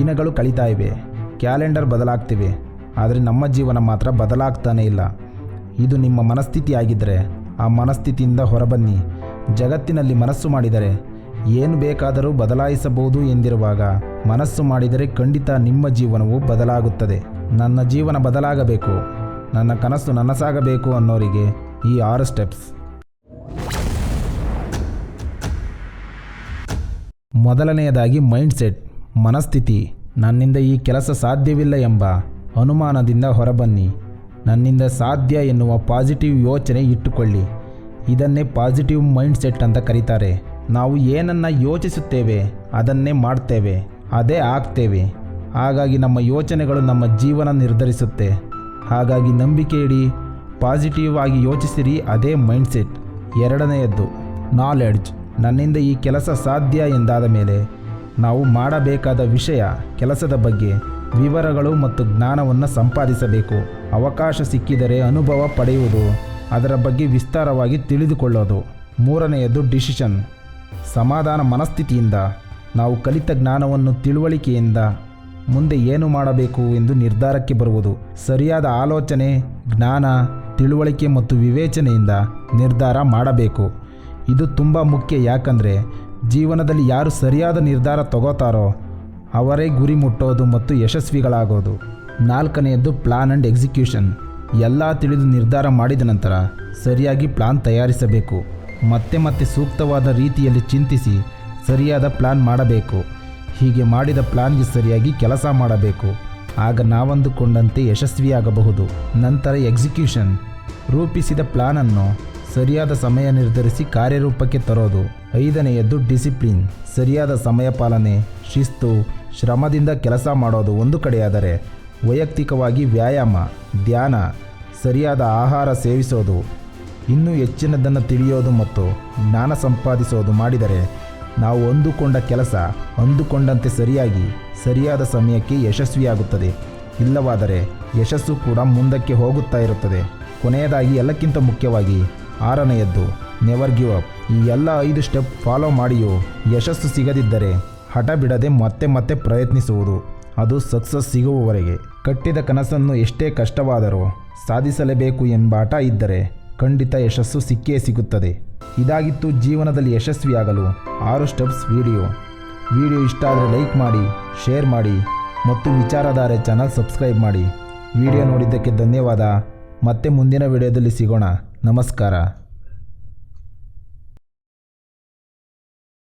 ದಿನಗಳು ಕಳೀತಾ ಇವೆ, ಕ್ಯಾಲೆಂಡರ್ ಬದಲಾಗ್ತಿವೆ, ಆದರೆ ನಮ್ಮ ಜೀವನ ಮಾತ್ರ ಬದಲಾಗ್ತಾನೇ ಇಲ್ಲ. ಇದು ನಿಮ್ಮ ಮನಸ್ಥಿತಿ ಆಗಿದ್ದರೆ ಆ ಮನಸ್ಥಿತಿಯಿಂದ ಹೊರಬನ್ನಿ. ಜಗತ್ತಿನಲ್ಲಿ ಮನಸ್ಸು ಮಾಡಿದರೆ ಏನು ಬೇಕಾದರೂ ಬದಲಾಯಿಸಬಹುದು ಎಂದಿರುವಾಗ ಮನಸ್ಸು ಮಾಡಿದರೆ ಖಂಡಿತ ನಿಮ್ಮ ಜೀವನವು ಬದಲಾಗುತ್ತದೆ. ನನ್ನ ಜೀವನ ಬದಲಾಗಬೇಕು, ನನ್ನ ಕನಸು ನನಸಾಗಬೇಕು ಅನ್ನೋರಿಗೆ ಈ 6 ಸ್ಟೆಪ್ಸ್. ಮೊದಲನೆಯದಾಗಿ ಮೈಂಡ್ಸೆಟ್, ಮನಸ್ಥಿತಿ. ನನ್ನಿಂದ ಈ ಕೆಲಸ ಸಾಧ್ಯವಿಲ್ಲ ಎಂಬ ಅನುಮಾನದಿಂದ ಹೊರಬನ್ನಿ. ನನ್ನಿಂದ ಸಾಧ್ಯ ಎನ್ನುವ ಪಾಸಿಟಿವ್ ಯೋಚನೆ ಇಟ್ಟುಕೊಳ್ಳಿ. ಇದನ್ನೇ ಪಾಸಿಟಿವ್ ಮೈಂಡ್ಸೆಟ್ ಅಂತ ಕರೀತಾರೆ. ನಾವು ಏನನ್ನು ಯೋಚಿಸುತ್ತೇವೆ ಅದನ್ನೇ ಮಾಡ್ತೇವೆ, ಅದೇ ಆಗ್ತೇವೆ. ಹಾಗಾಗಿ ನಮ್ಮ ಯೋಚನೆಗಳು ನಮ್ಮ ಜೀವನ ನಿರ್ಧರಿಸುತ್ತೆ. ಹಾಗಾಗಿ ನಂಬಿಕೆ ಇಡಿ, ಪಾಸಿಟಿವ್ ಆಗಿ ಯೋಚಿಸಿರಿ, ಅದೇ ಮೈಂಡ್ಸೆಟ್. ಎರಡನೆಯದ್ದು ನಾಲೆಡ್ಜ್. ನನ್ನಿಂದ ಈ ಕೆಲಸ ಸಾಧ್ಯ ಎಂದಾದ ಮೇಲೆ ನಾವು ಮಾಡಬೇಕಾದ ವಿಷಯ, ಕೆಲಸದ ಬಗ್ಗೆ ವಿವರಗಳು ಮತ್ತು ಜ್ಞಾನವನ್ನು ಸಂಪಾದಿಸಬೇಕು. ಅವಕಾಶ ಸಿಕ್ಕಿದರೆ ಅನುಭವ ಪಡೆಯುವುದು, ಅದರ ಬಗ್ಗೆ ವಿಸ್ತಾರವಾಗಿ ತಿಳಿದುಕೊಳ್ಳೋದು. ಮೂರನೆಯದು ಡಿಸಿಷನ್. ಸಮಾಧಾನ ಮನಸ್ಥಿತಿಯಿಂದ ನಾವು ಕಲಿತ ಜ್ಞಾನವನ್ನು ತಿಳುವಳಿಕೆಯಿಂದ ಮುಂದೆ ಏನು ಮಾಡಬೇಕು ಎಂದು ನಿರ್ಧಾರಕ್ಕೆ ಬರುವುದು. ಸರಿಯಾದ ಆಲೋಚನೆ, ಜ್ಞಾನ, ತಿಳುವಳಿಕೆ ಮತ್ತು ವಿವೇಚನೆಯಿಂದ ನಿರ್ಧಾರ ಮಾಡಬೇಕು. ಇದು ತುಂಬ ಮುಖ್ಯ. ಯಾಕಂದರೆ ಜೀವನದಲ್ಲಿ ಯಾರು ಸರಿಯಾದ ನಿರ್ಧಾರ ತಗೋತಾರೋ ಅವರೇ ಗುರಿ ಮುಟ್ಟೋದು ಮತ್ತು ಯಶಸ್ವಿಗಳಾಗೋದು. ನಾಲ್ಕನೆಯದ್ದು ಪ್ಲಾನ್ ಆ್ಯಂಡ್ ಎಕ್ಸಿಕ್ಯೂಷನ್. ಎಲ್ಲ ತಿಳಿದು ನಿರ್ಧಾರ ಮಾಡಿದ ನಂತರ ಸರಿಯಾಗಿ ಪ್ಲಾನ್ ತಯಾರಿಸಬೇಕು. ಮತ್ತೆ ಸೂಕ್ತವಾದ ರೀತಿಯಲ್ಲಿ ಚಿಂತಿಸಿ ಸರಿಯಾದ ಪ್ಲಾನ್ ಮಾಡಬೇಕು. ಹೀಗೆ ಮಾಡಿದ ಪ್ಲಾನ್ಗೆ ಸರಿಯಾಗಿ ಕೆಲಸ ಮಾಡಬೇಕು. ಆಗ ನಾವಂದುಕೊಂಡಂತೆ ಯಶಸ್ವಿಯಾಗಬಹುದು. ನಂತರ ಎಕ್ಸಿಕ್ಯೂಷನ್. ರೂಪಿಸಿದ ಪ್ಲಾನನ್ನು ಸರಿಯಾದ ಸಮಯ ನಿರ್ಧರಿಸಿ ಕಾರ್ಯರೂಪಕ್ಕೆ ತರೋದು. ಐದನೆಯದ್ದು ಡಿಸಿಪ್ಲಿನ್. ಸರಿಯಾದ ಸಮಯ ಪಾಲನೆ, ಶಿಸ್ತು, ಶ್ರಮದಿಂದ ಕೆಲಸ ಮಾಡೋದು ಒಂದು ಕಡೆಯಾದರೆ, ವೈಯಕ್ತಿಕವಾಗಿ ವ್ಯಾಯಾಮ, ಧ್ಯಾನ, ಸರಿಯಾದ ಆಹಾರ ಸೇವಿಸೋದು, ಇನ್ನೂ ಹೆಚ್ಚಿನದನ್ನು ತಿಳಿಯೋದು ಮತ್ತು ಜ್ಞಾನ ಸಂಪಾದಿಸೋದು ಮಾಡಿದರೆ ನಾವು ಅಂದುಕೊಂಡ ಕೆಲಸ ಅಂದುಕೊಂಡಂತೆ ಸರಿಯಾಗಿ ಸರಿಯಾದ ಸಮಯಕ್ಕೆ ಯಶಸ್ವಿಯಾಗುತ್ತದೆ. ಇಲ್ಲವಾದರೆ ಯಶಸ್ಸು ಕೂಡ ಮುಂದಕ್ಕೆ ಹೋಗುತ್ತಾ ಇರುತ್ತದೆ. ಕೊನೆಯದಾಗಿ ಎಲ್ಲಕ್ಕಿಂತ ಮುಖ್ಯವಾಗಿ 6ನೆಯದ್ದು ನೆವರ್ ಗಿವ್ ಅಪ್. ಈ ಎಲ್ಲ 5 ಸ್ಟೆಪ್ ಫಾಲೋ ಮಾಡಿಯೂ ಯಶಸ್ಸು ಸಿಗದಿದ್ದರೆ ಹಠ ಬಿಡದೆ ಮತ್ತೆ ಪ್ರಯತ್ನಿಸುವುದು, ಅದು ಸಕ್ಸಸ್ ಸಿಗುವವರೆಗೆ. ಕಟ್ಟಿದ ಕನಸನ್ನು ಎಷ್ಟೇ ಕಷ್ಟವಾದರೂ ಸಾಧಿಸಲೇಬೇಕು ಎಂಬ ಹಠ ಇದ್ದರೆ ಖಂಡಿತ ಯಶಸ್ಸು ಸಿಕ್ಕೇ ಸಿಗುತ್ತದೆ. ಇದಾಗಿತ್ತು ಜೀವನದಲ್ಲಿ ಯಶಸ್ವಿಯಾಗಲು 6 ಸ್ಟೆಪ್ಸ್ ವಿಡಿಯೋ ಇಷ್ಟ ಆದರೆ ಲೈಕ್ ಮಾಡಿ, ಶೇರ್ ಮಾಡಿ ಮತ್ತು ವಿಚಾರಧಾರೆ ಚಾನಲ್ ಸಬ್ಸ್ಕ್ರೈಬ್ ಮಾಡಿ. ವಿಡಿಯೋ ನೋಡಿದ್ದಕ್ಕೆ ಧನ್ಯವಾದ. ಮತ್ತೆ ಮುಂದಿನ ವಿಡಿಯೋದಲ್ಲಿ ಸಿಗೋಣ. ನಮಸ್ಕಾರ.